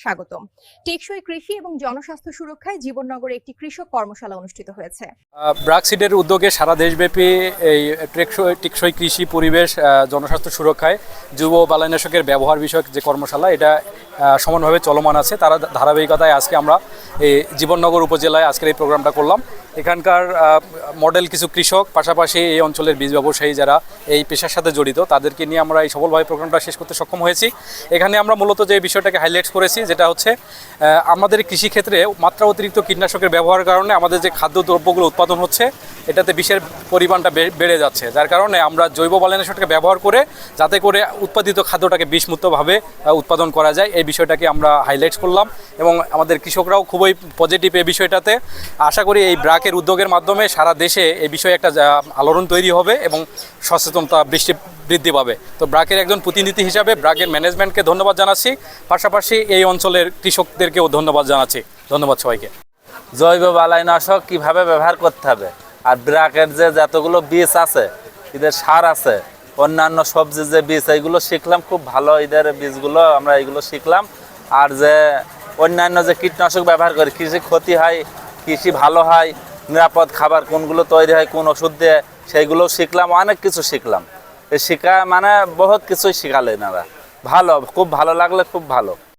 স্বাগতম। টেকসই কৃষি এবং জনস্বাস্থ্য সুরক্ষায় জীবননগরে একটি কৃষক কর্মশালা অনুষ্ঠিত হয়েছে। ব্রাকসিডের উদ্যোগে সারা দেশব্যাপী এই টেকসই কৃষি পরিবেশ জনস্বাস্থ্য সুরক্ষায় যুব বালাইনাশকের ব্যবহার বিষয়ক যে কর্মশালা এটা সমানভাবে চলমান আছে। তার ধারাবাহিকতায় আজকে আমরা এই জীবননগর উপজেলায় আজকের এই প্রোগ্রামটা করলাম। এখানকার মডেল কিছু কৃষক, পাশাপাশি এই অঞ্চলের বীজ ব্যবসায়ী যারা এই পেশার সাথে জড়িত, তাদেরকে নিয়ে আমরা এই সফলভাবে প্রোগ্রামটা শেষ করতে সক্ষম হয়েছি। এখানে আমরা মূলত যে বিষয়টাকে হাইলাইট করেছি, যেটা হচ্ছে আমাদের কৃষিক্ষেত্রে মাত্রা অতিরিক্ত কীটনাশকের ব্যবহারের কারণে আমাদের যে খাদ্যদ্রব্যগুলো উৎপাদন হচ্ছে এটাতে বিষের পরিমাণটা বেড়ে যাচ্ছে, যার কারণে আমরা জৈব বালাইনাশককে ব্যবহার করে যাতে করে উৎপাদিত খাদ্যটাকে বিষমুক্তভাবে উৎপাদন করা যায় এই বিষয়টাকে আমরা হাইলাইট করলাম এবং আমাদের কৃষকরাও খুবই পজিটিভ এই বিষয়টাতে। আশা করি এই ব্রাকের উদ্যোগের মাধ্যমে সারা দেশে এই বিষয়ে একটা আলোড়ন তৈরি হবে এবং সচেতনতা বৃদ্ধি পাবে। তো ব্রাকের একজন প্রতিনিধি হিসাবে ব্রাকের ম্যানেজমেন্টকে ধন্যবাদ জানাচ্ছি, পাশাপাশি এই অঞ্চলের কৃষকদেরকেও ধন্যবাদ জানাচ্ছি। ধন্যবাদ সবাইকে। জৈব বালাইনাশক কিভাবে ব্যবহার করতে হবে, আর ব্রাকের যে যতগুলো বীজ আছে, এদের সার আছে, অন্যান্য সবজি যে বীজ, এইগুলো শিখলাম। খুব ভালো এদের বীজগুলো, আমরা এইগুলো শিখলাম। আর যে অন্যান্য যে কীটনাশক ব্যবহার করি, কৃষি ক্ষতি হয়, কৃষি ভালো হয়, নিরাপদ খাবার কোনগুলো তৈরি হয়, কোন ওষুধ দিয়ে, সেইগুলো শিখলাম। অনেক কিছু শিখলাম। এই শিখা মানে বহুত কিছুই শিখালেন এনারা। ভালো, খুব ভালো লাগলে, খুব ভালো।